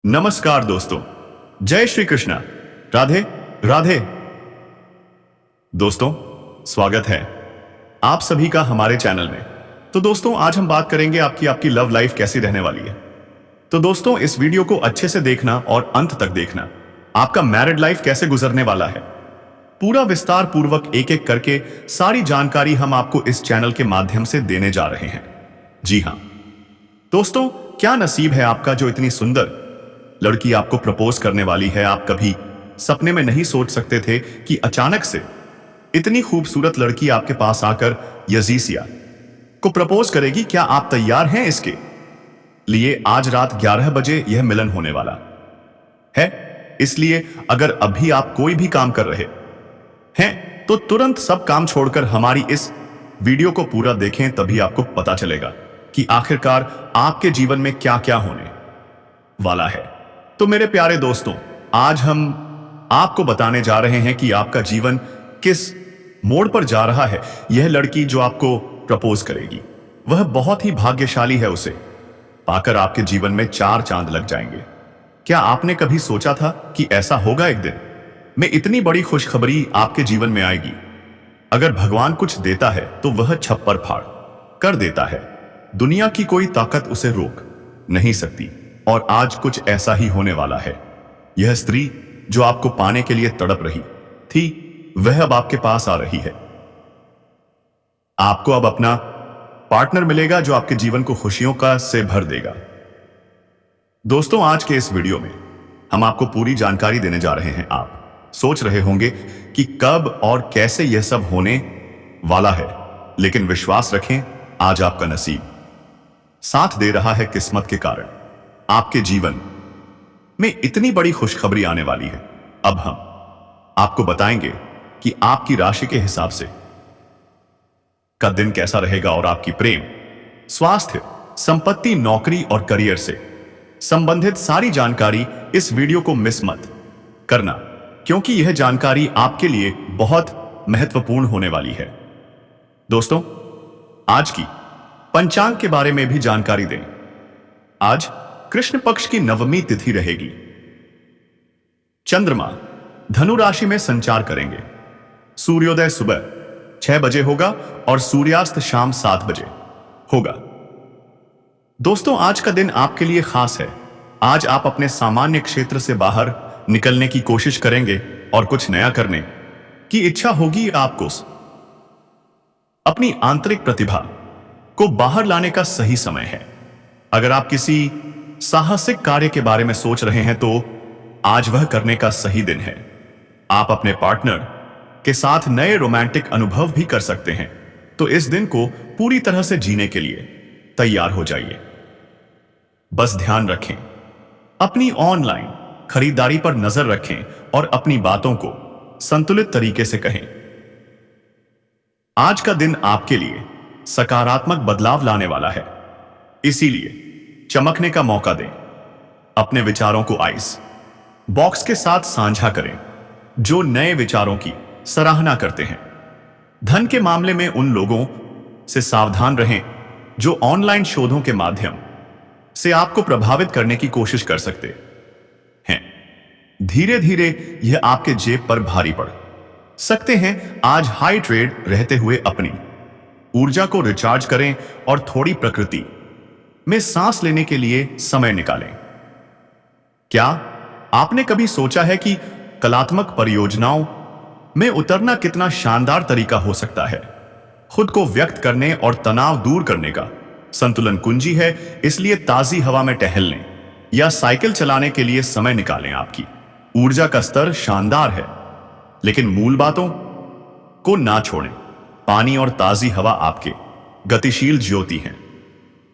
नमस्कार दोस्तों। जय श्री कृष्णा। राधे राधे। दोस्तों, स्वागत है आप सभी का हमारे चैनल में। तो दोस्तों, आज हम बात करेंगे आपकी लव लाइफ कैसी रहने वाली है। तो दोस्तों, इस वीडियो को अच्छे से देखना और अंत तक देखना। आपका मैरिड लाइफ कैसे गुजरने वाला है, पूरा विस्तार पूर्वक एक एक करके सारी जानकारी हम आपको इस चैनल के माध्यम से देने जा रहे हैं। जी हां दोस्तों, क्या नसीब है आपका जो इतनी सुंदर लड़की आपको प्रपोज करने वाली है। आप कभी सपने में नहीं सोच सकते थे कि अचानक से इतनी खूबसूरत लड़की आपके पास आकर यजीसिया को प्रपोज करेगी। क्या आप तैयार हैं इसके लिए? आज रात 11 बजे यह मिलन होने वाला है, इसलिए अगर अभी आप कोई भी काम कर रहे हैं तो तुरंत सब काम छोड़कर हमारी इस वीडियो को पूरा देखें, तभी आपको पता चलेगा कि आखिरकार आपके जीवन में क्या क्या होने वाला है। तो मेरे प्यारे दोस्तों, आज हम आपको बताने जा रहे हैं कि आपका जीवन किस मोड़ पर जा रहा है। यह लड़की जो आपको प्रपोज करेगी वह बहुत ही भाग्यशाली है। उसे पाकर आपके जीवन में 4 चांद लग जाएंगे। क्या आपने कभी सोचा था कि ऐसा होगा एक दिन में इतनी बड़ी खुशखबरी आपके जीवन में आएगी? अगर भगवान कुछ देता है तो वह छप्पर फाड़ कर देता है। दुनिया की कोई ताकत उसे रोक नहीं सकती। और आज कुछ ऐसा ही होने वाला है। यह स्त्री जो आपको पाने के लिए तड़प रही थी वह अब आपके पास आ रही है। आपको अब अपना पार्टनर मिलेगा जो आपके जीवन को खुशियों का से भर देगा। दोस्तों, आज के इस वीडियो में हम आपको पूरी जानकारी देने जा रहे हैं। आप सोच रहे होंगे कि कब और कैसे यह सब होने वाला है, लेकिन विश्वास रखें, आज आपका नसीब साथ दे रहा है। किस्मत के कारण आपके जीवन में इतनी बड़ी खुशखबरी आने वाली है। अब हम आपको बताएंगे कि आपकी राशि के हिसाब से का दिन कैसा रहेगा और आपकी प्रेम, स्वास्थ्य, संपत्ति, नौकरी और करियर से संबंधित सारी जानकारी इस वीडियो को मिस मत करना, क्योंकि यह जानकारी आपके लिए बहुत महत्वपूर्ण होने वाली है। दोस्तों, आज की पंचांग के बारे में भी जानकारी दें। आज कृष्ण पक्ष की नवमी तिथि रहेगी। चंद्रमा धनु राशि में संचार करेंगे। सूर्योदय सुबह 6 बजे होगा और सूर्यास्त शाम 7 बजे होगा। दोस्तों, आज का दिन आपके लिए खास है। आज आप अपने सामान्य क्षेत्र से बाहर निकलने की कोशिश करेंगे और कुछ नया करने की इच्छा होगी। आपको अपनी आंतरिक प्रतिभा को बाहर लाने का सही समय है। अगर आप किसी साहसिक कार्य के बारे में सोच रहे हैं तो आज वह करने का सही दिन है। आप अपने पार्टनर के साथ नए रोमांटिक अनुभव भी कर सकते हैं, तो इस दिन को पूरी तरह से जीने के लिए तैयार हो जाइए। बस ध्यान रखें, अपनी ऑनलाइन खरीदारी पर नजर रखें और अपनी बातों को संतुलित तरीके से कहें। आज का दिन आपके लिए सकारात्मक बदलाव लाने वाला है, इसीलिए चमकने का मौका दें। अपने विचारों को आइस बॉक्स के साथ साझा करें जो नए विचारों की सराहना करते हैं। धन के मामले में उन लोगों से सावधान रहें जो ऑनलाइन शोधों के माध्यम से आपको प्रभावित करने की कोशिश कर सकते हैं। धीरे धीरे यह आपके जेब पर भारी पड़ सकते हैं। आज हाई ट्रेड रहते हुए अपनी ऊर्जा को रिचार्ज करें और थोड़ी प्रकृति में सांस लेने के लिए समय निकालें। क्या आपने कभी सोचा है कि कलात्मक परियोजनाओं में उतरना कितना शानदार तरीका हो सकता है? खुद को व्यक्त करने और तनाव दूर करने का संतुलन कुंजी है, इसलिए ताजी हवा में टहलने या साइकिल चलाने के लिए समय निकालें। आपकी ऊर्जा का स्तर शानदार है, लेकिन मूल बातों को ना छोड़ें। पानी और ताजी हवा आपके गतिशील ज्योति हैं।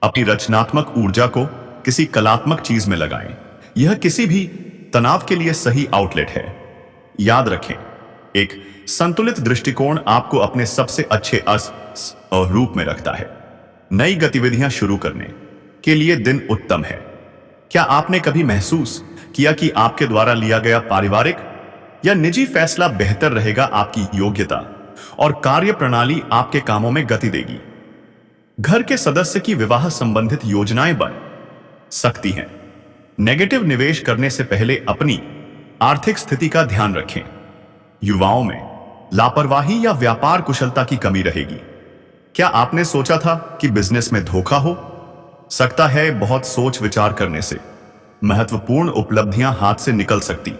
अपनी रचनात्मक ऊर्जा को किसी कलात्मक चीज में लगाएं। यह किसी भी तनाव के लिए सही आउटलेट है। याद रखें, एक संतुलित दृष्टिकोण आपको अपने सबसे अच्छे अस और रूप में रखता है। नई गतिविधियां शुरू करने के लिए दिन उत्तम है। क्या आपने कभी महसूस किया कि आपके द्वारा लिया गया पारिवारिक या निजी फैसला बेहतर रहेगा? आपकी योग्यता और कार्य प्रणाली आपके कामों में गति देगी। घर के सदस्य की विवाह संबंधित योजनाएं बन सकती हैं। नेगेटिव निवेश करने से पहले अपनी आर्थिक स्थिति का ध्यान रखें। युवाओं में लापरवाही या व्यापार कुशलता की कमी रहेगी। क्या आपने सोचा था कि बिजनेस में धोखा हो सकता है? बहुत सोच विचार करने से महत्वपूर्ण उपलब्धियां हाथ से निकल सकती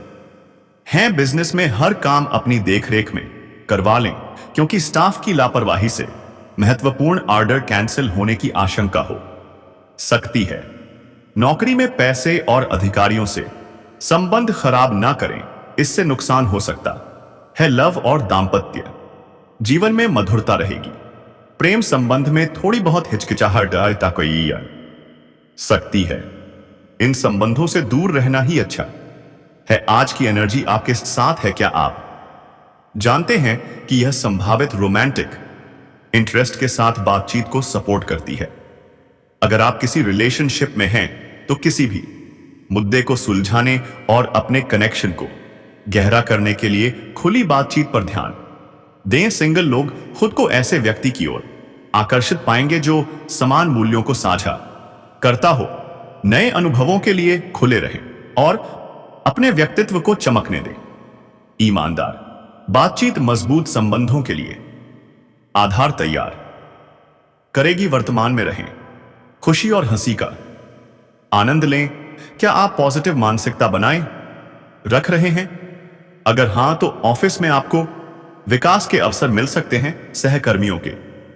हैं। बिजनेस में हर काम अपनी देखरेख में करवा लें, क्योंकि स्टाफ की लापरवाही से महत्वपूर्ण ऑर्डर कैंसिल होने की आशंका हो सकती है। नौकरी में पैसे और अधिकारियों से संबंध खराब ना करें, इससे नुकसान हो सकता है। लव और दाम्पत्य जीवन में मधुरता रहेगी। प्रेम संबंध में थोड़ी बहुत हिचकिचाहट कोई सकती है। इन संबंधों से दूर रहना ही अच्छा है। आज की एनर्जी आपके साथ है। क्या आप जानते हैं कि यह संभावित रोमांटिक इंटरेस्ट के साथ बातचीत को सपोर्ट करती है? अगर आप किसी रिलेशनशिप में हैं तो किसी भी मुद्दे को सुलझाने और अपने कनेक्शन को गहरा करने के लिए खुली बातचीत पर ध्यान दें। सिंगल लोग खुद को ऐसे व्यक्ति की ओर आकर्षित पाएंगे जो समान मूल्यों को साझा करता हो। नए अनुभवों के लिए खुले रहें और अपने व्यक्तित्व को चमकने दें। ईमानदार बातचीत मजबूत संबंधों के लिए आधार तैयार करेगी। वर्तमान में रहें, खुशी और हंसी का आनंद लें। क्या आप पॉजिटिव मानसिकता बनाए रख रहे हैं? अगर हां, तो ऑफिस में आपको विकास के अवसर मिल सकते हैं। सहकर्मियों के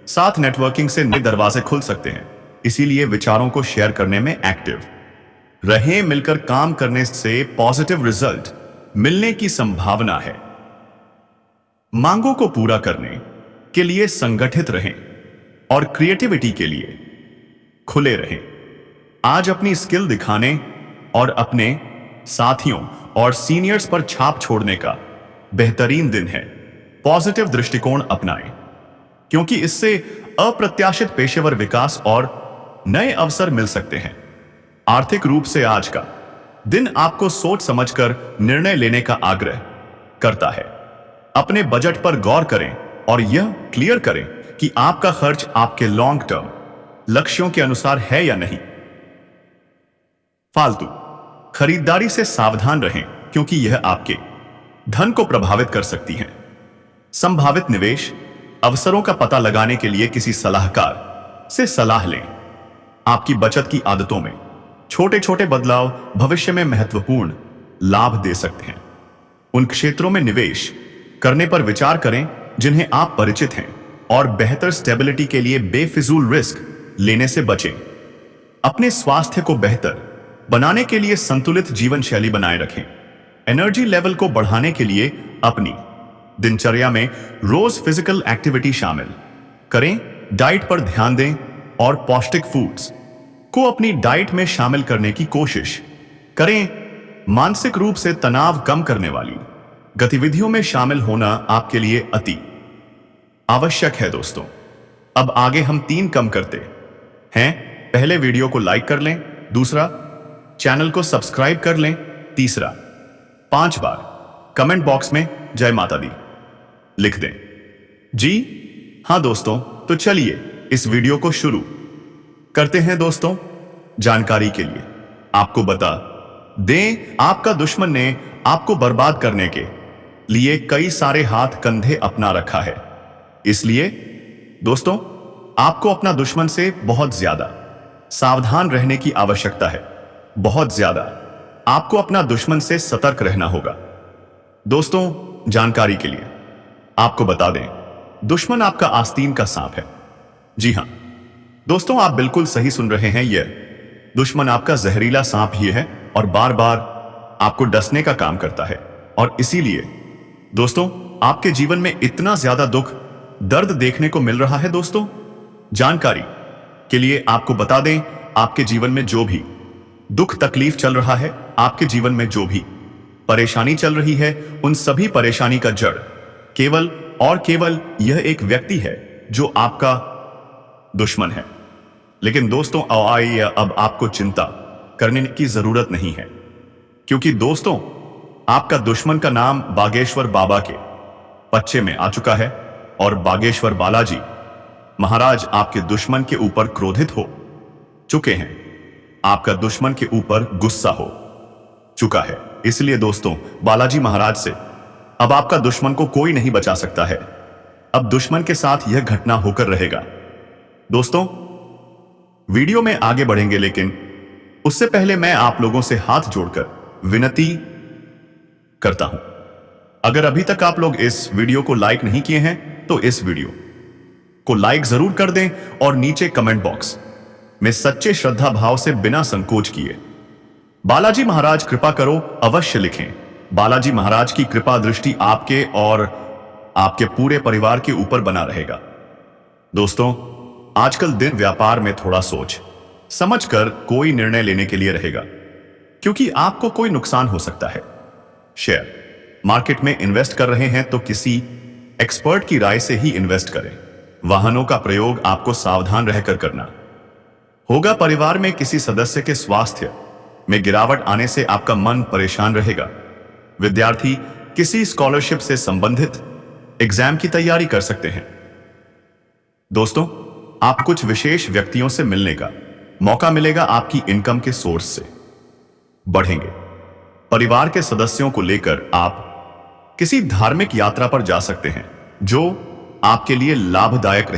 साथ नेटवर्किंग से नए दरवाजे खुल सकते हैं, इसीलिए विचारों को शेयर करने में एक्टिव रहें। मिलकर काम करने से पॉजिटिव रिजल्ट मिलने की संभावना है। मांगों को पूरा करने के लिए संगठित रहें और क्रिएटिविटी के लिए खुले रहें। आज अपनी स्किल दिखाने और अपने साथियों और सीनियर्स पर छाप छोड़ने का बेहतरीन दिन है। पॉजिटिव दृष्टिकोण अपनाएं, क्योंकि इससे अप्रत्याशित पेशेवर विकास और नए अवसर मिल सकते हैं। आर्थिक रूप से आज का दिन आपको सोच समझकर निर्णय लेने का आग्रह करता है। अपने बजट पर गौर करें और यह क्लियर करें कि आपका खर्च आपके लॉन्ग टर्म लक्ष्यों के अनुसार है या नहीं। फालतू खरीदारी से सावधान रहें, क्योंकि यह आपके धन को प्रभावित कर सकती है। संभावित निवेश अवसरों का पता लगाने के लिए किसी सलाहकार से सलाह लें। आपकी बचत की आदतों में छोटे छोटे बदलाव भविष्य में महत्वपूर्ण लाभ दे सकते हैं। उन क्षेत्रों में निवेश करने पर विचार करें जिन्हें आप परिचित हैं और बेहतर स्टेबिलिटी के लिए बेफिजूल रिस्क लेने से बचें। अपने स्वास्थ्य को बेहतर बनाने के लिए संतुलित जीवन शैली बनाए रखें। एनर्जी लेवल को बढ़ाने के लिए अपनी दिनचर्या में रोज फिजिकल एक्टिविटी शामिल करें। डाइट पर ध्यान दें और पौष्टिक फूड्स को अपनी डाइट में शामिल करने की कोशिश करें। मानसिक रूप से तनाव कम करने वाली गतिविधियों में शामिल होना आपके लिए अति आवश्यक है। दोस्तों, अब आगे हम 3 कम करते हैं। पहले, वीडियो को लाइक कर लें। दूसरा, चैनल को सब्सक्राइब कर लें। तीसरा, 5 बार कमेंट बॉक्स में जय माता दी लिख दें। जी हां दोस्तों, तो चलिए इस वीडियो को शुरू करते हैं। दोस्तों, जानकारी के लिए आपको बता दें, आपका दुश्मन ने आपको बर्बाद करने के लिए कई सारे हाथ कंधे अपना रखा है। इसलिए दोस्तों, आपको अपना दुश्मन से बहुत ज्यादा सावधान रहने की आवश्यकता है। बहुत ज्यादा आपको अपना दुश्मन से सतर्क रहना होगा। दोस्तों, जानकारी के लिए आपको बता दें, दुश्मन आपका आस्तीन का सांप है। जी हां दोस्तों, आप बिल्कुल सही सुन रहे हैं। यह दुश्मन आपका जहरीला सांप ही है और बार बार आपको डसने का काम करता है। और इसीलिए दोस्तों, आपके जीवन में इतना ज्यादा दुख दर्द देखने को मिल रहा है। दोस्तों, जानकारी के लिए आपको बता दें, आपके जीवन में जो भी दुख तकलीफ चल रहा है, आपके जीवन में जो भी परेशानी चल रही है, उन सभी परेशानी का जड़ केवल और केवल यह एक व्यक्ति है जो आपका दुश्मन है। लेकिन दोस्तों, आइए, अब आपको चिंता करने की जरूरत नहीं है, क्योंकि दोस्तों, आपका दुश्मन का नाम बागेश्वर बाबा के पच्चे में आ चुका है और बागेश्वर बालाजी महाराज आपके दुश्मन के ऊपर क्रोधित हो चुके हैं। आपका दुश्मन के ऊपर गुस्सा हो चुका है। इसलिए दोस्तों, बालाजी महाराज से अब आपका दुश्मन को कोई नहीं बचा सकता है। अब दुश्मन के साथ यह घटना होकर रहेगा। दोस्तों, वीडियो में आगे बढ़ेंगे, लेकिन उससे पहले मैं आप लोगों से हाथ जोड़कर विनती करता हूं, अगर अभी तक आप लोग इस वीडियो को लाइक नहीं किए हैं तो इस वीडियो को लाइक जरूर कर दें और नीचे कमेंट बॉक्स में सच्चे श्रद्धा भाव से बिना संकोच किए बालाजी महाराज कृपा करो अवश्य लिखें। बालाजी महाराज की कृपा दृष्टि आपके और आपके पूरे परिवार के ऊपर बना रहेगा। दोस्तों, आजकल दिन व्यापार में थोड़ा सोच समझकर कोई निर्णय लेने के लिए रहेगा, क्योंकि आपको कोई नुकसान हो सकता है। शेयर मार्केट में इन्वेस्ट कर रहे हैं तो किसी एक्सपर्ट की राय से ही इन्वेस्ट करें। वाहनों का प्रयोग आपको सावधान रहकर करना होगा। परिवार में किसी सदस्य के स्वास्थ्य में गिरावट आने से आपका मन परेशान रहेगा। विद्यार्थी किसी स्कॉलरशिप से संबंधित एग्जाम की तैयारी कर सकते हैं। दोस्तों, आप कुछ विशेष व्यक्तियों से मिलने का मौका मिलेगा। आपकी इनकम के सोर्स से बढ़ेंगे। परिवार के सदस्यों को लेकर आप किसी धार्मिक यात्रा पर जा सकते हैं, जो आपके लिए लाभदायक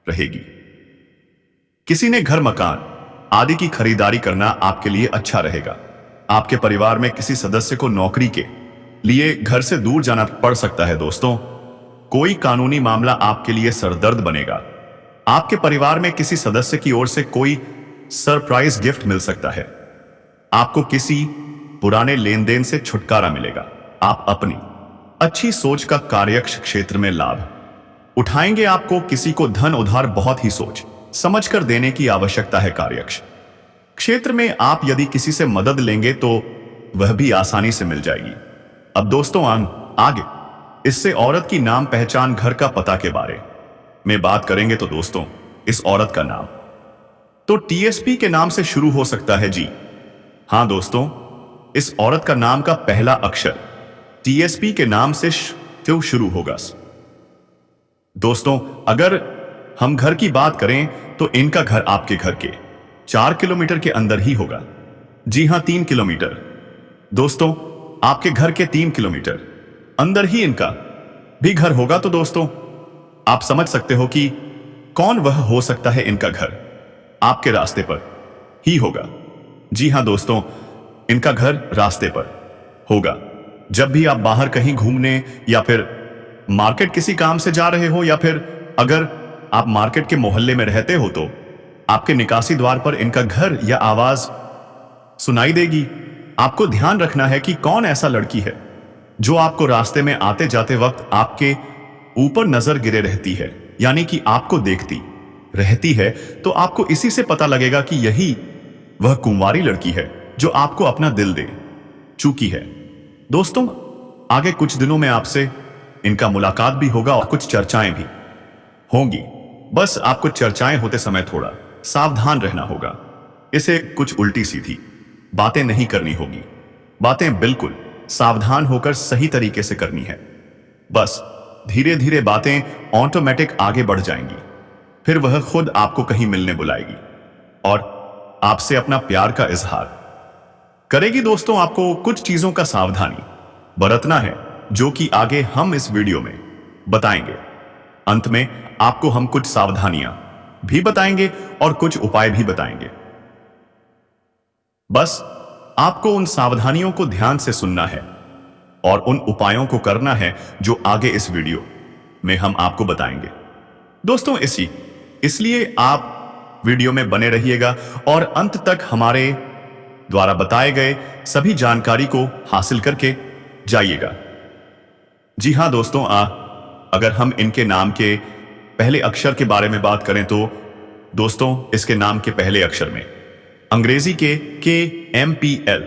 रहेगी। किसी ने घर, मकान आदि की खरीदारी करना आपके लिए अच्छा रहेगा। आपके परिवार में किसी सदस्य को नौकरी के लिए घर से दूर जाना पड़ सकता है। दोस्तों, कोई कानूनी मामला आपके लिए सरदर्द बनेगा। आपके परिवार में किसी सदस्य की ओर से कोई सरप्राइज गिफ्ट मिल सकता है। आपको किसी पुराने लेन देन से छुटकारा मिलेगा। आप अपनी अच्छी सोच का कार्यक्ष क्षेत्र में लाभ उठाएंगे। आपको किसी को धन उधार बहुत ही सोच समझकर देने की आवश्यकता है। कार्यक्ष क्षेत्र में आप यदि किसी से मदद लेंगे तो वह भी आसानी से मिल जाएगी। अब दोस्तों, आगे इससे औरत की नाम, पहचान, घर का पता के बारे में बात करेंगे। तो दोस्तों, इस औरत का नाम तो टीएसपी के नाम से शुरू हो सकता है। जी हां दोस्तों, इस औरत का नाम का पहला अक्षर टीएसपी के नाम से क्यों शुरू होगा। दोस्तों, अगर हम घर की बात करें तो इनका घर आपके घर के 4 किलोमीटर के अंदर ही होगा। जी हां, 3 किलोमीटर। दोस्तों, आपके घर के 3 किलोमीटर अंदर ही इनका भी घर होगा। तो दोस्तों, आप समझ सकते हो कि कौन वह हो सकता है। इनका घर आपके रास्ते पर ही होगा। जी हां दोस्तों, इनका घर रास्ते पर होगा। जब भी आप बाहर कहीं घूमने या फिर मार्केट किसी काम से जा रहे हो, या फिर अगर आप मार्केट के मोहल्ले में रहते हो, तो आपके निकासी द्वार पर इनका घर या आवाज सुनाई देगी। आपको ध्यान रखना है कि कौन ऐसा लड़की है जो आपको रास्ते में आते जाते वक्त आपके ऊपर नजर गिरे रहती है, यानी कि आपको देखती रहती है। तो आपको इसी से पता लगेगा कि यही वह कुंवारी लड़की है जो आपको अपना दिल दे चुकी है। दोस्तों, आगे कुछ दिनों में आपसे इनका मुलाकात भी होगा और कुछ चर्चाएं भी होंगी। बस आपको चर्चाएं होते समय थोड़ा सावधान रहना होगा। इसे कुछ उल्टी सीधी बातें नहीं करनी होगी। बातें बिल्कुल सावधान होकर सही तरीके से करनी है। बस धीरे धीरे बातें ऑटोमेटिक आगे बढ़ जाएंगी। फिर वह खुद आपको कहीं मिलने बुलाएगी और आपसे अपना प्यार का इजहार करेगी। दोस्तों, आपको कुछ चीजों का सावधानी बरतना है, जो कि आगे हम इस वीडियो में बताएंगे। अंत में आपको हम कुछ सावधानियां भी बताएंगे और कुछ उपाय भी बताएंगे। बस आपको उन सावधानियों को ध्यान से सुनना है और उन उपायों को करना है जो आगे इस वीडियो में हम आपको बताएंगे। दोस्तों, इसलिए आप वीडियो में बने रहिएगा और अंत तक हमारे द्वारा बताए गए सभी जानकारी को हासिल करके जाइएगा। जी हां दोस्तों, अगर हम इनके नाम के पहले अक्षर के बारे में बात करें तो दोस्तों, इसके नाम के पहले अक्षर में अंग्रेजी के KMPL,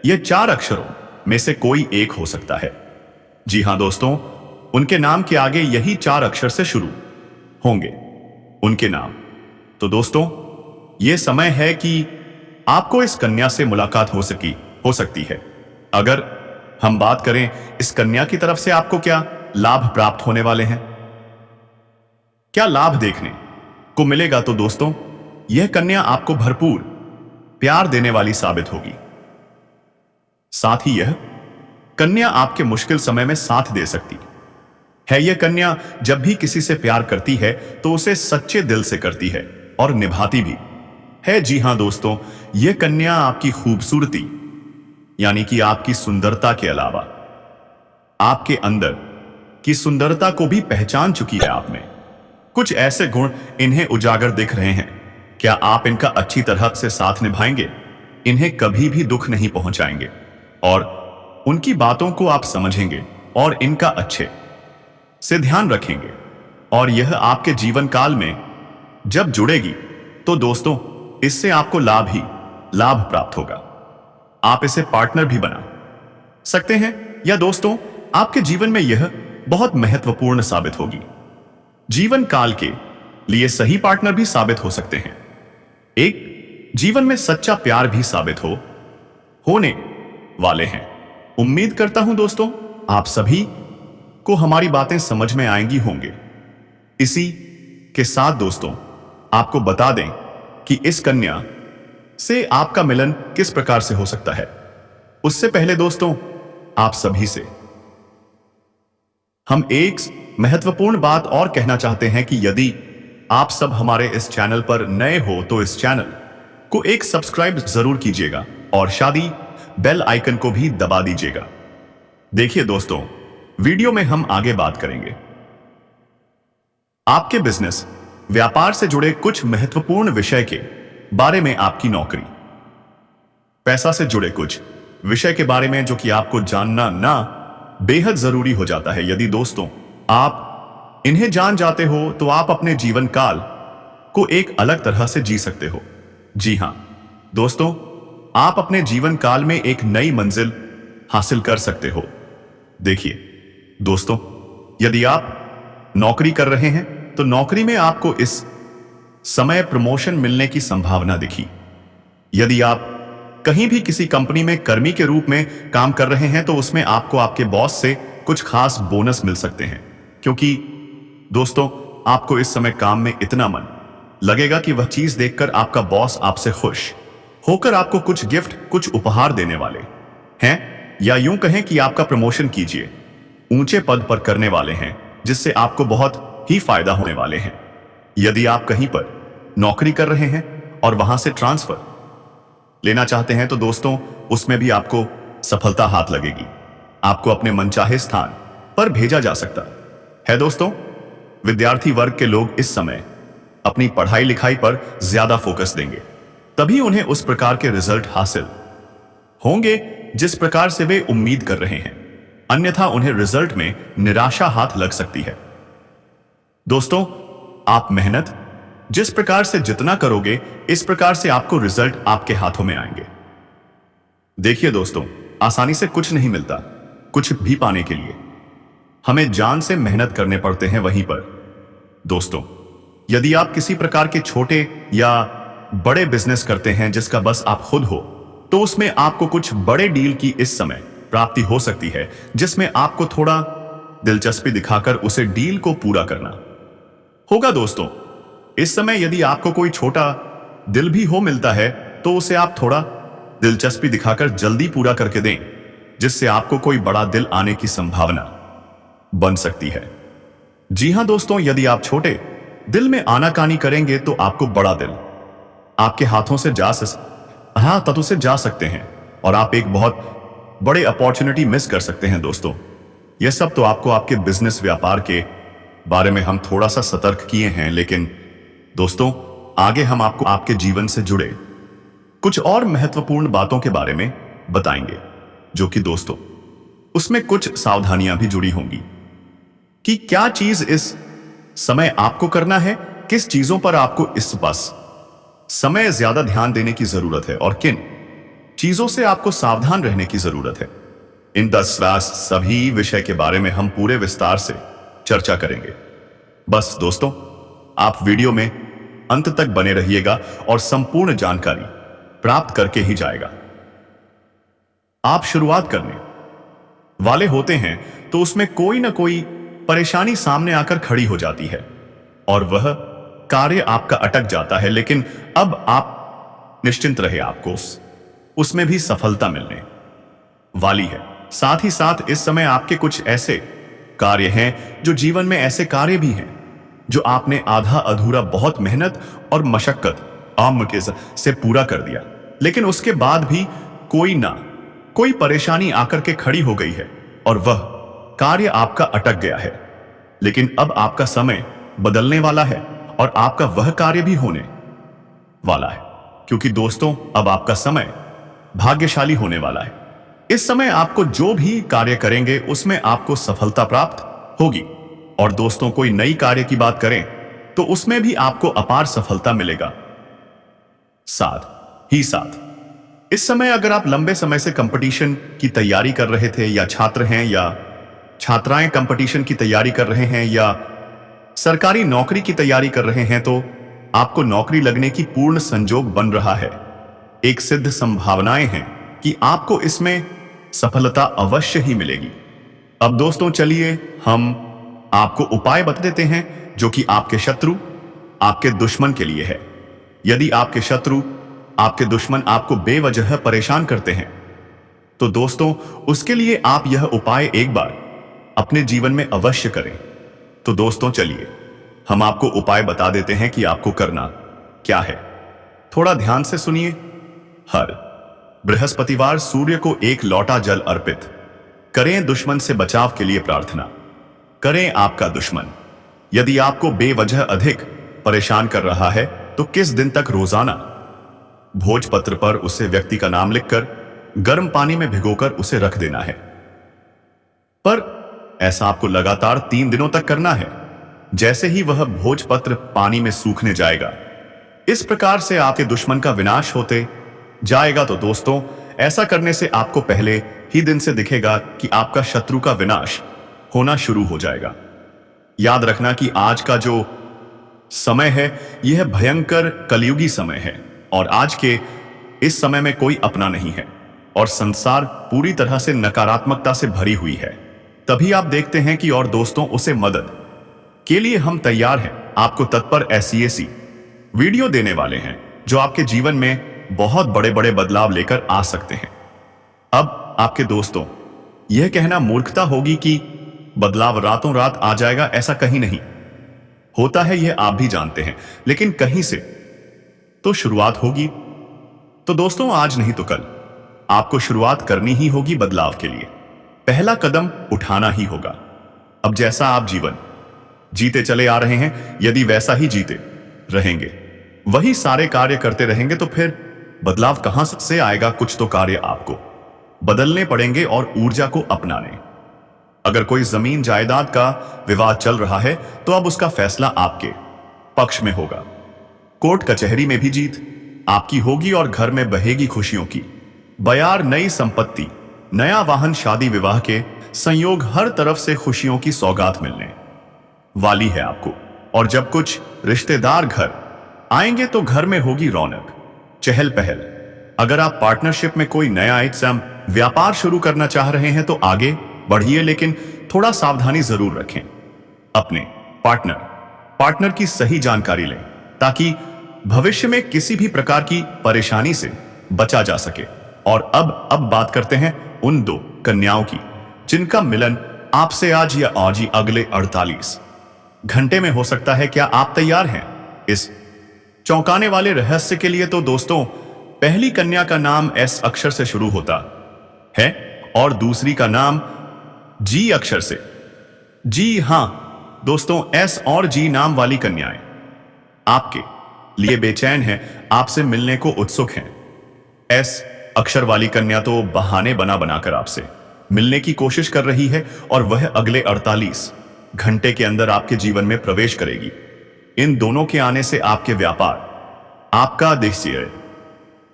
ये 4 अक्षरों में से कोई एक हो सकता है। जी हां दोस्तों, उनके नाम के आगे यही 4 अक्षर से शुरू होंगे उनके नाम। तो दोस्तों, यह समय है कि आपको इस कन्या से मुलाकात हो सकती है। अगर हम बात करें इस कन्या की तरफ से आपको क्या लाभ प्राप्त होने वाले हैं, क्या लाभ देखने को मिलेगा, तो दोस्तों, यह कन्या आपको भरपूर प्यार देने वाली साबित होगी। साथ ही यह कन्या आपके मुश्किल समय में साथ दे सकती है। यह कन्या जब भी किसी से प्यार करती है तो उसे सच्चे दिल से करती है और निभाती भी है। जी हां दोस्तों, यह कन्या आपकी खूबसूरती यानी कि आपकी सुंदरता के अलावा आपके अंदर की सुंदरता को भी पहचान चुकी है। आप में कुछ ऐसे गुण इन्हें उजागर दिख रहे हैं। क्या आप इनका अच्छी तरह से साथ निभाएंगे? इन्हें कभी भी दुख नहीं पहुंचाएंगे और उनकी बातों को आप समझेंगे और इनका अच्छे से ध्यान रखेंगे और यह आपके जीवन काल में जब जुड़ेगी तो दोस्तों इससे आपको लाभ ही लाभ प्राप्त होगा। आप इसे पार्टनर भी बना सकते हैं या दोस्तों आपके जीवन में यह बहुत महत्वपूर्ण साबित होगी। जीवन काल के लिए सही पार्टनर भी साबित हो सकते हैं। एक जीवन में सच्चा प्यार भी साबित होने वाले हैं। उम्मीद करता हूं दोस्तों आप सभी को हमारी बातें समझ में आएंगी होंगे। इसी के साथ दोस्तों आपको बता दें कि इस कन्या से आपका मिलन किस प्रकार से हो सकता है। उससे पहले दोस्तों आप सभी से हम एक महत्वपूर्ण बात और कहना चाहते हैं कि यदि आप सब हमारे इस चैनल पर नए हो तो इस चैनल को एक सब्सक्राइब जरूर कीजिएगा और शादी बेल आइकन को भी दबा दीजिएगा। देखिए दोस्तों वीडियो में हम आगे बात करेंगे आपके बिजनेस व्यापार से जुड़े कुछ महत्वपूर्ण विषय के बारे में। आपकी नौकरी पैसा से जुड़े कुछ विषय के बारे में जो कि आपको जानना ना बेहद जरूरी हो जाता है। यदि दोस्तों आप इन्हें जान जाते हो तो आप अपने जीवन काल को एक अलग तरह से जी सकते हो। जी हां दोस्तों, आप अपने जीवन काल में एक नई मंजिल हासिल कर सकते हो। देखिए दोस्तों, यदि आप नौकरी कर रहे हैं तो नौकरी में आपको इस समय प्रमोशन मिलने की संभावना दिखी। यदि आप कहीं भी किसी कंपनी में कर्मी के रूप में काम कर रहे हैं तो उसमें आपको आपके बॉस से कुछ खास बोनस मिल सकते हैं, क्योंकि दोस्तों आपको इस समय काम में इतना मन लगेगा कि वह चीज देखकर आपका बॉस आपसे खुश होकर आपको कुछ गिफ्ट कुछ उपहार देने वाले हैं, या यूं कहें कि आपका प्रमोशन कीजिए ऊंचे पद पर करने वाले हैं, जिससे आपको बहुत ही फायदा होने वाले हैं। यदि आप कहीं पर नौकरी कर रहे हैं और वहां से ट्रांसफर लेना चाहते हैं तो दोस्तों उसमें भी आपको सफलता हाथ लगेगी। आपको अपने मनचाहे स्थान पर भेजा जा सकता है। दोस्तों विद्यार्थी वर्ग के लोग इस समय अपनी पढ़ाई लिखाई पर ज्यादा फोकस देंगे, तभी उन्हें उस प्रकार के रिजल्ट हासिल होंगे जिस प्रकार से वे उम्मीद कर रहे हैं, अन्यथा उन्हें रिजल्ट में निराशा हाथ लग सकती है। दोस्तों आप मेहनत जिस प्रकार से जितना करोगे इस प्रकार से आपको रिजल्ट आपके हाथों में आएंगे। देखिए दोस्तों, आसानी से कुछ नहीं मिलता। कुछ भी पाने के लिए हमें जान से मेहनत करने पड़ते हैं। वहीं पर दोस्तों यदि आप किसी प्रकार के छोटे या बड़े बिजनेस करते हैं जिसका बस आप खुद हो, तो उसमें आपको कुछ बड़े डील की इस समय प्राप्ति हो सकती है, जिसमें आपको थोड़ा दिलचस्पी दिखाकर उसे डील को पूरा करना होगा। दोस्तों इस समय यदि आपको कोई छोटा दिल भी हो मिलता है तो उसे आप थोड़ा दिलचस्पी दिखाकर जल्दी पूरा करके दें, जिससे आपको कोई बड़ा दिल आने की संभावना बन सकती है। जी हां दोस्तों, यदि आप छोटे दिल में आनाकानी करेंगे तो आपको बड़ा दिल आपके हाथों से जा सकते हैं और आप एक बहुत बड़े अपॉर्चुनिटी मिस कर सकते हैं। दोस्तों यह सब तो आपको आपके बिजनेस व्यापार के बारे में हम थोड़ा सा सतर्क किए हैं, लेकिन दोस्तों आगे हम आपको आपके जीवन से जुड़े कुछ और महत्वपूर्ण बातों के बारे में बताएंगे, जो कि दोस्तों उसमें कुछ सावधानियां भी जुड़ी होंगी कि क्या चीज इस समय आपको करना है, किस चीजों पर आपको इस बस समय ज्यादा ध्यान देने की जरूरत है और किन चीजों से आपको सावधान रहने की जरूरत है। इन 10 सभी विषय के बारे में हम पूरे विस्तार से चर्चा करेंगे। बस दोस्तों आप वीडियो में अंत तक बने रहिएगा और संपूर्ण जानकारी प्राप्त करके ही जाएगा। आप शुरुआत करने वाले होते हैं तो उसमें कोई ना कोई परेशानी सामने आकर खड़ी हो जाती है और वह कार्य आपका अटक जाता है, लेकिन अब आप निश्चिंत रहे, आपको उसमें भी सफलता मिलने वाली है। साथ ही साथ इस समय आपके कुछ ऐसे कार्य हैं जो जीवन में ऐसे कार्य भी हैं जो आपने आधा अधूरा बहुत मेहनत और मशक्कत आम के से पूरा कर दिया, लेकिन उसके बाद भी कोई परेशानी आकर के खड़ी हो गई है और वह कार्य आपका अटक गया है। लेकिन अब आपका समय बदलने वाला है और आपका वह कार्य भी होने वाला है, क्योंकि दोस्तों अब आपका समय भाग्यशाली होने वाला है। इस समय आपको जो भी कार्य करेंगे उसमें आपको सफलता प्राप्त होगी। और दोस्तों कोई नई कार्य की बात करें तो उसमें भी आपको अपार सफलता मिलेगा। साथ ही साथ इस समय अगर आप लंबे समय से कंपटीशन की तैयारी कर रहे थे, या छात्र हैं या छात्राएं कंपटीशन की तैयारी कर रहे हैं, या सरकारी नौकरी की तैयारी कर रहे हैं, तो आपको नौकरी लगने की पूर्ण संजोग बन रहा है। एक सिद्ध संभावनाएं हैं कि आपको इसमें सफलता अवश्य ही मिलेगी। अब दोस्तों चलिए हम आपको उपाय बता देते हैं जो कि आपके शत्रु, आपके दुश्मन के लिए है। यदि आपके शत्रु, आपके दुश्मन आपको बेवजह परेशान करते हैं तो दोस्तों उसके लिए आप यह उपाय एक बार अपने जीवन में अवश्य करें। तो दोस्तों चलिए हम आपको उपाय बता देते हैं कि आपको करना क्या है। थोड़ा ध्यान से सुनिए। हर बृहस्पतिवार सूर्य को एक लोटा जल अर्पित करें। दुश्मन से बचाव के लिए प्रार्थना करें। आपका दुश्मन यदि आपको बेवजह अधिक परेशान कर रहा है तो किस दिन तक रोजाना भोजपत्र पर उसे व्यक्ति का नाम लिखकर गर्म पानी में भिगोकर उसे रख देना है। पर ऐसा आपको लगातार 3 दिनों तक करना है। जैसे ही वह भोजपत्र पानी में सूखने जाएगा, इस प्रकार से आपके दुश्मन का विनाश होते जाएगा। तो दोस्तों ऐसा करने से आपको पहले ही दिन से दिखेगा कि आपका शत्रु का विनाश होना शुरू हो जाएगा। याद रखना कि आज का जो समय है यह भयंकर कलयुगी समय है और आज के इस समय में कोई अपना नहीं है और संसार पूरी तरह से नकारात्मकता से भरी हुई है। तभी आप देखते हैं कि और दोस्तों उसे मदद के लिए हम तैयार हैं। आपको तत्पर ऐसी वीडियो देने वाले हैं जो आपके जीवन में बहुत बड़े बड़े बदलाव लेकर आ सकते हैं। अब आपके दोस्तों यह कहना मूर्खता होगी कि बदलाव रातों रात आ जाएगा, ऐसा कहीं नहीं होता है, यह आप भी जानते हैं, लेकिन कहीं से तो शुरुआत होगी। तो दोस्तों आज नहीं तो कल आपको शुरुआत करनी ही होगी बदलाव के लिए। पहला कदम उठाना ही होगा। अब जैसा आप जीवन जीते चले आ रहे हैं, यदि वैसा ही जीते रहेंगे, वही सारे कार्य करते रहेंगे, तो फिर बदलाव कहां से आएगा। कुछ तो कार्य आपको बदलने पड़ेंगे और ऊर्जा को अपनाने। अगर कोई जमीन जायदाद का विवाद चल रहा है तो अब उसका फैसला आपके पक्ष में होगा। कोर्ट कचहरी में भी जीत आपकी होगी और घर में बहेगी खुशियों की बयार। नई संपत्ति, नया वाहन, शादी विवाह के संयोग, हर तरफ से खुशियों की सौगात मिलने वाली है आपको। और जब कुछ रिश्तेदार घर आएंगे तो घर में होगी रौनक, चहल पहल। अगर आप पार्टनरशिप में कोई नया व्यापार शुरू करना चाह रहे हैं तो आगे बढ़िए, लेकिन थोड़ा सावधानी जरूर रखें। अपने पार्टनर की सही जानकारी लें ताकि भविष्य में किसी भी प्रकार की परेशानी से बचा जा सके। और अब बात करते हैं उन 2 कन्याओं की जिनका मिलन आपसे आज या आज ही अगले 48 घंटे में हो सकता है। क्या आप तैयार हैं इस चौंकाने वाले रहस्य के लिए? तो दोस्तों पहली कन्या का नाम एस अक्षर से शुरू होता है और दूसरी का नाम जी अक्षर से। जी हां दोस्तों, एस और जी नाम वाली कन्याएं आपके लिए बेचैन हैं, आपसे मिलने को उत्सुक हैं। एस अक्षर वाली कन्या तो बहाने बना बनाकर आपसे मिलने की कोशिश कर रही है और वह अगले 48 घंटे के अंदर आपके जीवन में प्रवेश करेगी। इन दोनों के आने से आपके व्यापार, आपका देशीय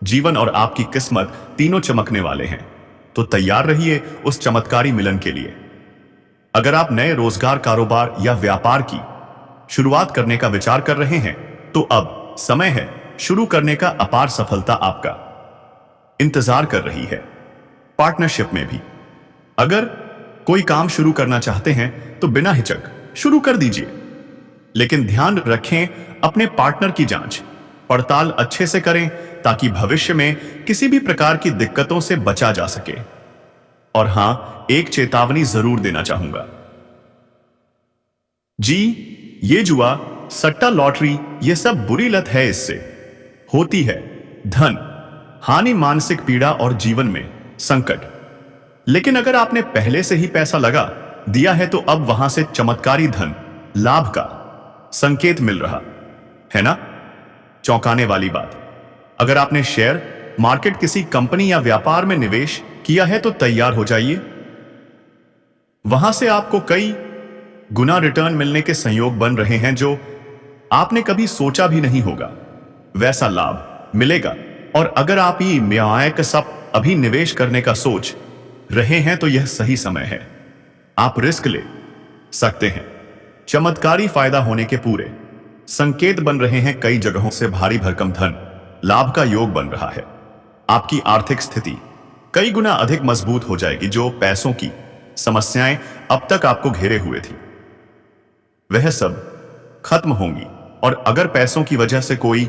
जीवन और आपकी किस्मत तीनों चमकने वाले हैं। तो तैयार रहिए उस चमत्कारी मिलन के लिए। अगर आप नए रोजगार, कारोबार या व्यापार की शुरुआत करने का विचार कर रहे हैं तो अब समय है शुरू करने का। अपार सफलता आपका इंतजार कर रही है। पार्टनरशिप में भी अगर कोई काम शुरू करना चाहते हैं तो बिना हिचक शुरू कर दीजिए, लेकिन ध्यान रखें अपने पार्टनर की जांच पड़ताल अच्छे से करें ताकि भविष्य में किसी भी प्रकार की दिक्कतों से बचा जा सके। और हां, एक चेतावनी जरूर देना चाहूंगा जी, ये जुआ, सट्टा, लॉटरी, ये सब बुरी लत है। इससे होती है धन हानि, मानसिक पीड़ा और जीवन में संकट। लेकिन अगर आपने पहले से ही पैसा लगा दिया है तो अब वहां से चमत्कारी धन लाभ का संकेत मिल रहा है ना। चौंकाने वाली बात, अगर आपने शेयर मार्केट, किसी कंपनी या व्यापार में निवेश किया है तो तैयार हो जाइए। वहां से आपको कई गुना रिटर्न मिलने के संयोग बन रहे हैं जो आपने कभी सोचा भी नहीं होगा। वैसा लाभ मिलेगा। और अगर आप ये न्याय सब अभी निवेश करने का सोच रहे हैं तो यह सही समय है। आप रिस्क ले सकते हैं। चमत्कारी फायदा होने के पूरे संकेत बन रहे हैं। कई जगहों से भारी भरकम धन लाभ का योग बन रहा है। आपकी आर्थिक स्थिति कई गुना अधिक मजबूत हो जाएगी। जो पैसों की समस्याएं अब तक आपको घेरे हुए थी वह सब खत्म होंगी। और अगर पैसों की वजह से कोई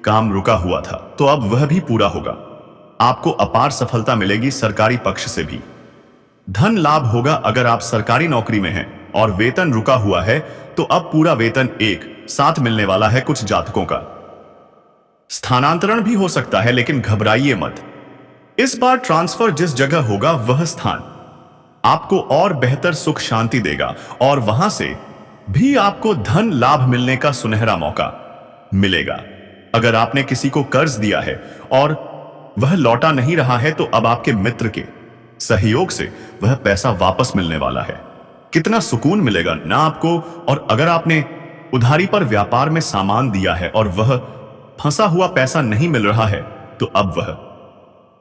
काम रुका हुआ था तो अब वह भी पूरा होगा। आपको अपार सफलता मिलेगी। सरकारी पक्ष से भी धन लाभ होगा। अगर आप सरकारी नौकरी में हैं और वेतन रुका हुआ है तो अब पूरा वेतन एक साथ मिलने वाला है। कुछ जातकों का स्थानांतरण भी हो सकता है, लेकिन घबराइए मत। इस बार ट्रांसफर जिस जगह होगा वह स्थान आपको और बेहतर सुख शांति देगा और वहां से भी आपको धन लाभ मिलने का सुनहरा मौका मिलेगा। अगर आपने किसी को कर्ज दिया है और वह लौटा नहीं रहा है तो अब आपके मित्र के सहयोग से वह पैसा वापस मिलने वाला है। कितना सुकून मिलेगा ना आपको। और अगर आपने उधारी पर व्यापार में सामान दिया है और वह फंसा हुआ पैसा नहीं मिल रहा है तो अब वह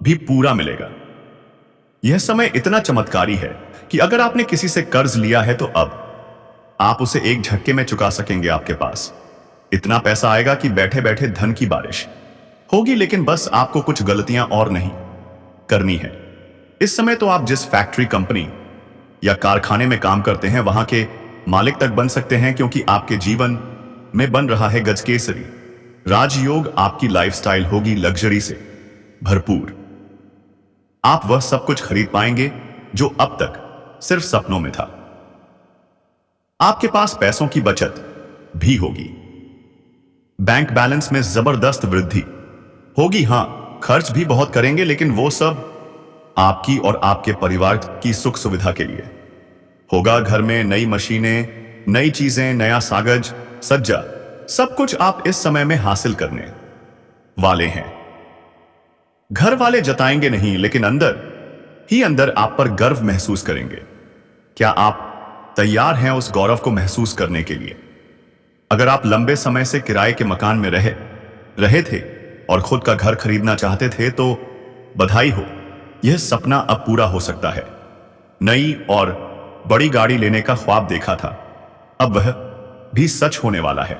भी पूरा मिलेगा। यह समय इतना चमत्कारी है कि अगर आपने किसी से कर्ज लिया है तो अब आप उसे एक झटके में चुका सकेंगे। आपके पास इतना पैसा आएगा कि बैठे बैठे धन की बारिश होगी। लेकिन बस आपको कुछ गलतियां और नहीं करनी है। इस समय तो आप जिस फैक्ट्री, कंपनी या कारखाने में काम करते हैं वहां के मालिक तक बन सकते हैं, क्योंकि आपके जीवन में बन रहा है गजकेसरी राजयोग। आपकी लाइफस्टाइल होगी लग्जरी से भरपूर। आप वह सब कुछ खरीद पाएंगे जो अब तक सिर्फ सपनों में था। आपके पास पैसों की बचत भी होगी। बैंक बैलेंस में जबरदस्त वृद्धि होगी। हां, खर्च भी बहुत करेंगे, लेकिन वो सब आपकी और आपके परिवार की सुख सुविधा के लिए होगा। घर में नई मशीनें, नई चीजें, नया सागज सज्जा, सब कुछ आप इस समय में हासिल करने वाले हैं। घर वाले जताएंगे नहीं, लेकिन अंदर ही अंदर आप पर गर्व महसूस करेंगे। क्या आप तैयार हैं उस गौरव को महसूस करने के लिए? अगर आप लंबे समय से किराए के मकान में रहे थे और खुद का घर खरीदना चाहते थे तो बधाई हो, यह सपना अब पूरा हो सकता है। नई और बड़ी गाड़ी लेने का ख्वाब देखा था, अब वह भी सच होने वाला है।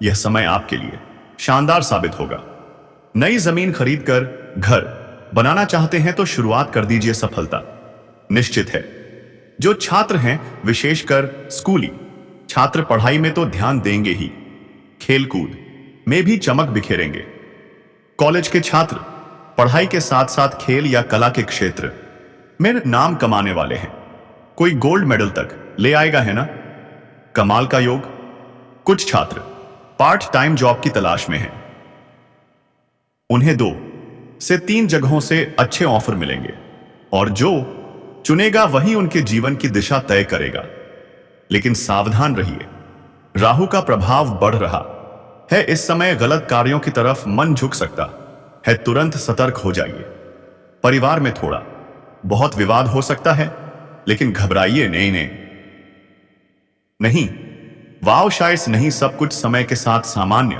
यह समय आपके लिए शानदार साबित होगा। नई जमीन खरीदकर घर बनाना चाहते हैं तो शुरुआत कर दीजिए। सफलता निश्चित है। जो छात्र हैं, विशेषकर स्कूली छात्र, पढ़ाई में तो ध्यान देंगे ही, खेलकूद में भी चमक बिखेरेंगे। कॉलेज के छात्र पढ़ाई के साथ साथ खेल या कला के क्षेत्र में नाम कमाने वाले हैं। कोई गोल्ड मेडल तक ले आएगा, है ना? कमाल का योग। कुछ छात्र पार्ट टाइम जॉब की तलाश में हैं। उन्हें 2 से 3 जगहों से अच्छे ऑफर मिलेंगे और जो चुनेगा वही उनके जीवन की दिशा तय करेगा। लेकिन सावधान रहिए, राहु का प्रभाव बढ़ रहा है। इस समय गलत कार्यों की तरफ मन झुक सकता है, तुरंत सतर्क हो जाइए। परिवार में थोड़ा बहुत विवाद हो सकता है, लेकिन घबराइए नहीं। वाव शायद नहीं, सब कुछ समय के साथ सामान्य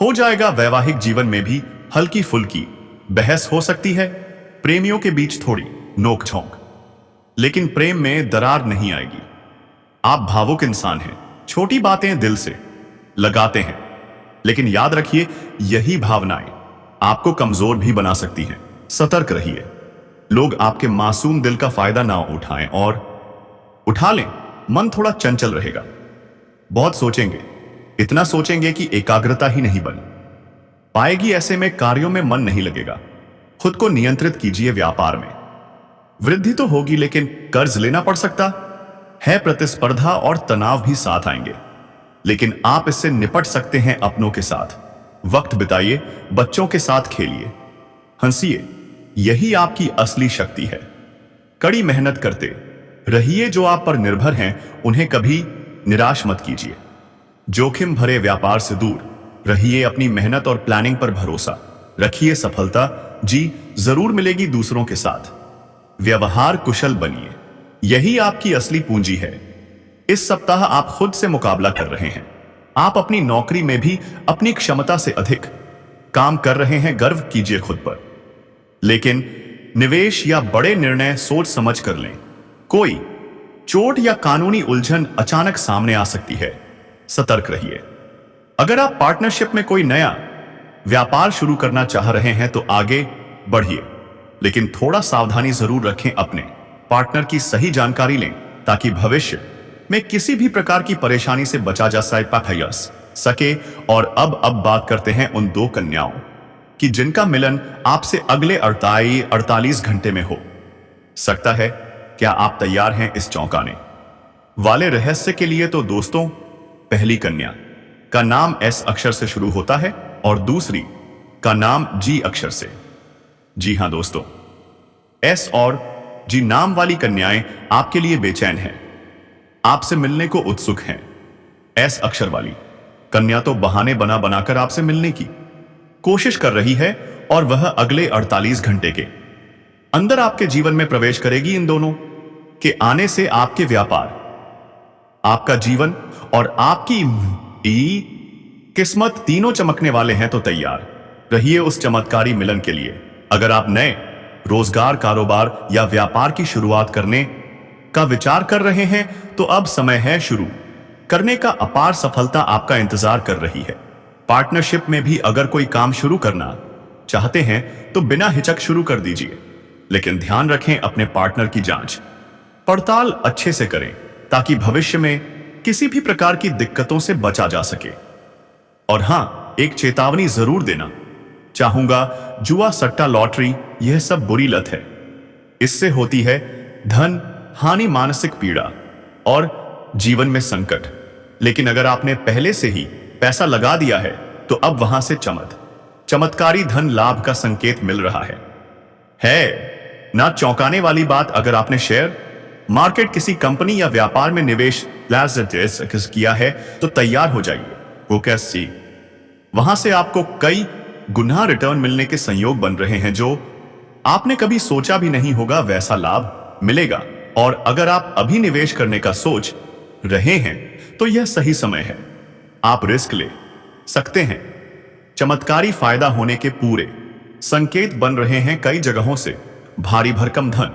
हो जाएगा। वैवाहिक जीवन में भी हल्की फुल्की बहस हो सकती है। प्रेमियों के बीच थोड़ी नोकझोंक, लेकिन प्रेम में दरार नहीं आएगी। आप भावुक इंसान हैं, छोटी बातें दिल से लगाते हैं, लेकिन याद रखिए यही भावनाएं आपको कमजोर भी बना सकती हैं। सतर्क रहिए, लोग आपके मासूम दिल का फायदा ना उठाएं, और उठा लें। मन थोड़ा चंचल रहेगा, बहुत सोचेंगे, इतना सोचेंगे कि एकाग्रता ही नहीं बन पाएगी। ऐसे में कार्यों में मन नहीं लगेगा। खुद को नियंत्रित कीजिए। व्यापार में वृद्धि तो होगी, लेकिन कर्ज लेना पड़ सकता है। प्रतिस्पर्धा और तनाव भी साथ आएंगे, लेकिन आप इससे निपट सकते हैं। अपनों के साथ वक्त बिताइए, बच्चों के साथ खेलिए, हंसिए। यही आपकी असली शक्ति है। कड़ी मेहनत करते रहिए। जो आप पर निर्भर हैं उन्हें कभी निराश मत कीजिए। जोखिम भरे व्यापार से दूर रहिए। अपनी मेहनत और प्लानिंग पर भरोसा रखिए। सफलता जी जरूर मिलेगी। दूसरों के साथ व्यवहार कुशल बनिए, यही आपकी असली पूंजी है। इस सप्ताह आप खुद से मुकाबला कर रहे हैं। आप अपनी नौकरी में भी अपनी क्षमता से अधिक काम कर रहे हैं। गर्व कीजिए खुद पर, लेकिन निवेश या बड़े निर्णय सोच समझ कर लें। कोई चोट या कानूनी उलझन अचानक सामने आ सकती है, सतर्क रहिए। अगर आप पार्टनरशिप में कोई नया व्यापार शुरू करना चाह रहे हैं तो आगे बढ़िए, लेकिन थोड़ा सावधानी जरूर रखें। अपने पार्टनर की सही जानकारी लें ताकि भविष्य में किसी भी प्रकार की परेशानी से बचा जा सके। और अब बात करते हैं उन दो कन्याओं की जिनका मिलन आपसे अगले 48 घंटे में हो सकता है। क्या आप तैयार हैं इस चौंकाने वाले रहस्य के लिए? तो दोस्तों, पहली कन्या का नाम एस अक्षर से शुरू होता है और दूसरी का नाम जी अक्षर से। जी हां दोस्तों, एस और जी नाम वाली कन्याएं आपके लिए बेचैन हैं, आपसे मिलने को उत्सुक हैं। एस अक्षर वाली कन्या तो बहाने बनाकर आपसे मिलने की कोशिश कर रही है और वह अगले 48 घंटे के अंदर आपके जीवन में प्रवेश करेगी। इन दोनों के आने से आपके व्यापार, आपका जीवन और आपकी किस्मत तीनों चमकने वाले हैं। तो तैयार रहिए उस चमत्कारी मिलन के लिए। अगर आप नए रोजगार, कारोबार या व्यापार की शुरुआत करने का विचार कर रहे हैं तो अब समय है शुरू करने का। अपार सफलता आपका इंतजार कर रही है। पार्टनरशिप में भी अगर कोई काम शुरू करना चाहते हैं तो बिना हिचक शुरू कर दीजिए, लेकिन ध्यान रखें अपने पार्टनर की जांच पड़ताल अच्छे से करें ताकि भविष्य में किसी भी प्रकार की दिक्कतों से बचा जा सके। और हां, एक चेतावनी जरूर देना चाहूंगा, जुआ, सट्टा, लॉटरी, यह सब बुरी लत है। इससे होती है धन हानि, मानसिक पीड़ा और जीवन में संकट। लेकिन अगर आपने पहले से ही पैसा लगा दिया है तो अब वहां से चमत्कारी धन लाभ का संकेत मिल रहा है ना चौंकाने वाली बात। अगर आपने शेयर मार्केट, किसी कंपनी या व्यापार में निवेश किया है तो तैयार हो जाइए। वो कैसे? वहां से आपको कई गुना रिटर्न मिलने के संयोग बन रहे हैं जो आपने कभी सोचा भी नहीं होगा। वैसा लाभ मिलेगा। और अगर आप अभी निवेश करने का सोच रहे हैं तो यह सही समय है। आप रिस्क ले सकते हैं। चमत्कारी फायदा होने के पूरे संकेत बन रहे हैं। कई जगहों से भारी भरकम धन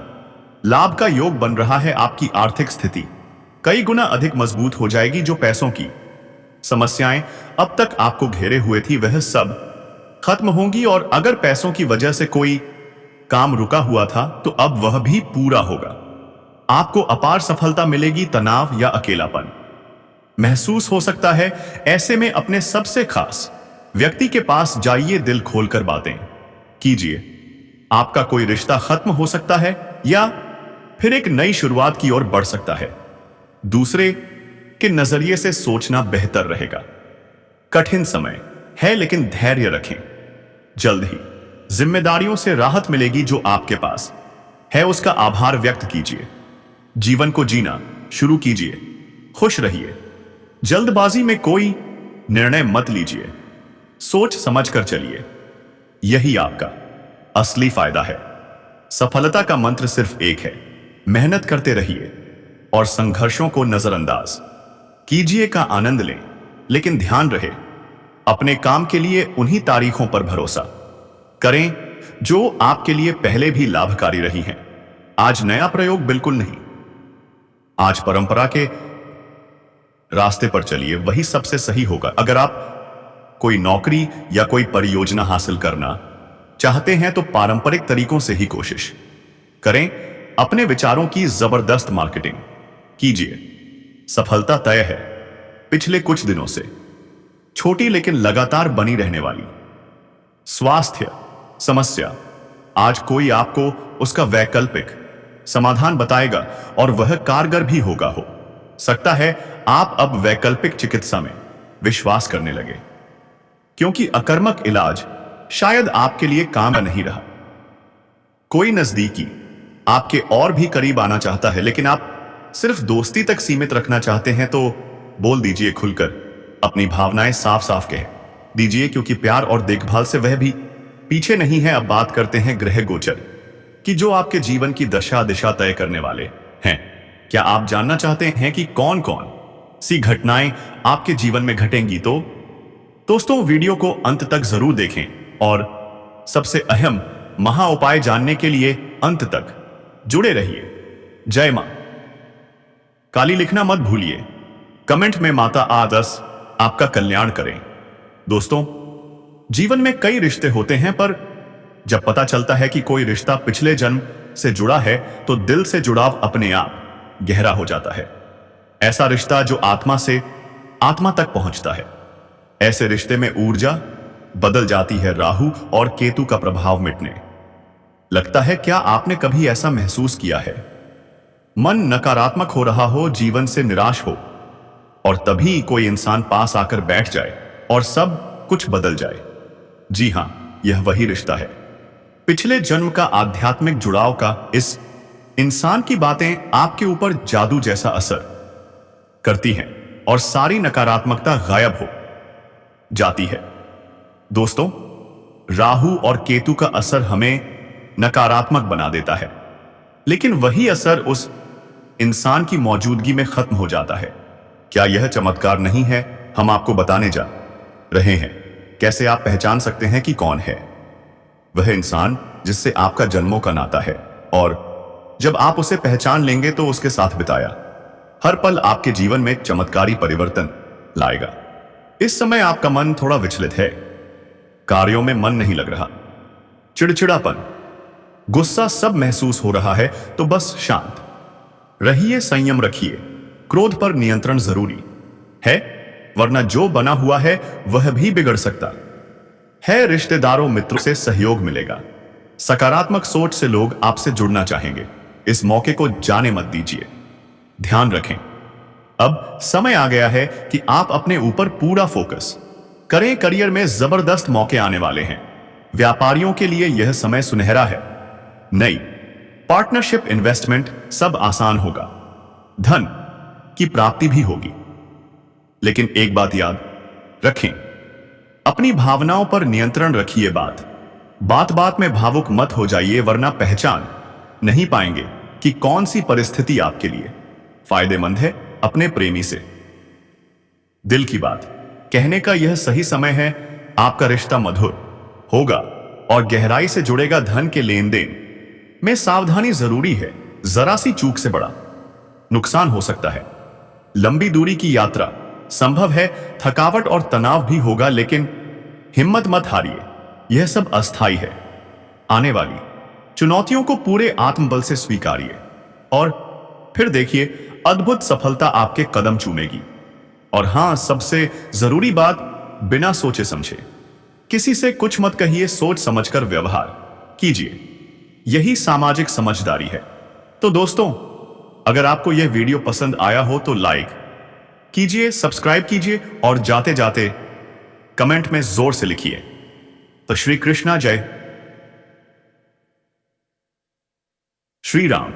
लाभ का योग बन रहा है। आपकी आर्थिक स्थिति कई गुना अधिक मजबूत हो जाएगी। जो पैसों की समस्याएं अब तक आपको घेरे हुए थी वह सब खत्म होंगी। और अगर पैसों की वजह से कोई काम रुका हुआ था तो अब वह भी पूरा होगा। आपको अपार सफलता मिलेगी। तनाव या अकेलापन महसूस हो सकता है, ऐसे में अपने सबसे खास व्यक्ति के पास जाइए। दिल खोलकर बातें कीजिए। आपका कोई रिश्ता खत्म हो सकता है या फिर एक नई शुरुआत की ओर बढ़ सकता है। दूसरे के नजरिए से सोचना बेहतर रहेगा। कठिन समय है लेकिन धैर्य रखें। जल्द ही जिम्मेदारियों से राहत मिलेगी। जो आपके पास है उसका आभार व्यक्त कीजिए। जीवन को जीना शुरू कीजिए। खुश रहिए। जल्दबाजी में कोई निर्णय मत लीजिए। सोच समझकर चलिए। यही आपका असली फायदा है। सफलता का मंत्र सिर्फ एक है, मेहनत करते रहिए और संघर्षों को नजरअंदाज कीजिए का आनंद लें। लेकिन ध्यान रहे, अपने काम के लिए उन्हीं तारीखों पर भरोसा करें जो आपके लिए पहले भी लाभकारी रही हैं। आज नया प्रयोग बिल्कुल नहीं। आज परंपरा के रास्ते पर चलिए, वही सबसे सही होगा। अगर आप कोई नौकरी या कोई परियोजना हासिल करना चाहते हैं तो पारंपरिक तरीकों से ही कोशिश करें। अपने विचारों की जबरदस्त मार्केटिंग कीजिए। सफलता तय है। पिछले कुछ दिनों से छोटी लेकिन लगातार बनी रहने वाली स्वास्थ्य समस्या, आज कोई आपको उसका वैकल्पिक समाधान बताएगा और वह कारगर भी होगा। हो सकता है आप अब वैकल्पिक चिकित्सा में विश्वास करने लगे, क्योंकि अकर्मक इलाज शायद आपके लिए काम नहीं रहा। कोई नजदीकी आपके और भी करीब आना चाहता है, लेकिन आप सिर्फ दोस्ती तक सीमित रखना चाहते हैं, तो बोल दीजिए खुलकर, अपनी भावनाएं साफ साफ कह दीजिए, क्योंकि प्यार और देखभाल से वह भी पीछे नहीं है। अब बात करते हैं ग्रह गोचर कि जो आपके जीवन की दशा दिशा तय करने वाले हैं। क्या आप जानना चाहते हैं कि कौन कौन सी घटनाएं आपके जीवन में घटेंगी? तो दोस्तों, वीडियो को अंत तक जरूर देखें और सबसे अहम महा उपाय जानने के लिए अंत तक जुड़े रहिए। जय मां काली लिखना मत भूलिए। कमेंट में माता आदर्श आपका कल्याण करें। दोस्तों, जीवन में कई रिश्ते होते हैं, पर जब पता चलता है कि कोई रिश्ता पिछले जन्म से जुड़ा है, तो दिल से जुड़ाव अपने आप गहरा हो जाता है। ऐसा रिश्ता जो आत्मा से आत्मा तक पहुंचता है। ऐसे रिश्ते में ऊर्जा बदल जाती है। राहु और केतु का प्रभाव मिटने लगता है। क्या आपने कभी ऐसा महसूस किया है? मन नकारात्मक हो रहा हो, जीवन से निराश हो, और तभी कोई इंसान पास आकर बैठ जाए और सब कुछ बदल जाए। जी हां, यह वही रिश्ता है। पिछले जन्म का आध्यात्मिक जुड़ाव का। इस इंसान की बातें आपके ऊपर जादू जैसा असर करती हैं और सारी नकारात्मकता गायब हो जाती है। दोस्तों, राहु और केतु का असर हमें नकारात्मक बना देता है, लेकिन वही असर उस इंसान की मौजूदगी में खत्म हो जाता है। क्या यह चमत्कार नहीं है? हम आपको बताने जा रहे हैं कैसे आप पहचान सकते हैं कि कौन है वह इंसान जिससे आपका जन्मों का नाता है, और जब आप उसे पहचान लेंगे तो उसके साथ बिताया हर पल आपके जीवन में चमत्कारी परिवर्तन लाएगा। इस समय आपका मन थोड़ा विचलित है, कार्यों में मन नहीं लग रहा, चिड़चिड़ापन, गुस्सा सब महसूस हो रहा है, तो बस शांत रहिए, संयम रखिए। क्रोध पर नियंत्रण जरूरी है, वरना जो बना हुआ है वह भी बिगड़ सकता है। रिश्तेदारों मित्रों से सहयोग मिलेगा। सकारात्मक सोच से लोग आपसे जुड़ना चाहेंगे। इस मौके को जाने मत दीजिए। ध्यान रखें, अब समय आ गया है कि आप अपने ऊपर पूरा फोकस करें। करियर में जबरदस्त मौके आने वाले हैं। व्यापारियों के लिए यह समय सुनहरा है। नई पार्टनरशिप, इन्वेस्टमेंट सब आसान होगा। धन की प्राप्ति भी होगी। लेकिन एक बात याद रखें, अपनी भावनाओं पर नियंत्रण रखिए। बात बात में भावुक मत हो जाइए, वरना पहचान नहीं पाएंगे कि कौन सी परिस्थिति आपके लिए फायदेमंद है। अपने प्रेमी से दिल की बात कहने का यह सही समय है। आपका रिश्ता मधुर होगा और गहराई से जुड़ेगा। धन के लेन देन में सावधानी जरूरी है, जरा सी चूक से बड़ा नुकसान हो सकता है। लंबी दूरी की यात्रा संभव है, थकावट और तनाव भी होगा, लेकिन हिम्मत मत हारिए, यह सब अस्थायी है। आने वाली चुनौतियों को पूरे आत्मबल से स्वीकारिए और फिर देखिए, अद्भुत सफलता आपके कदम चूमेगी। और हां, सबसे जरूरी बात, बिना सोचे समझे किसी से कुछ मत कहिए, सोच समझकर व्यवहार कीजिए। यही सामाजिक समझदारी है। तो दोस्तों, अगर आपको यह वीडियो पसंद आया हो तो लाइक कीजिए, सब्सक्राइब कीजिए और जाते जाते कमेंट में जोर से लिखिए। तो श्री कृष्णा, जय श्री राम।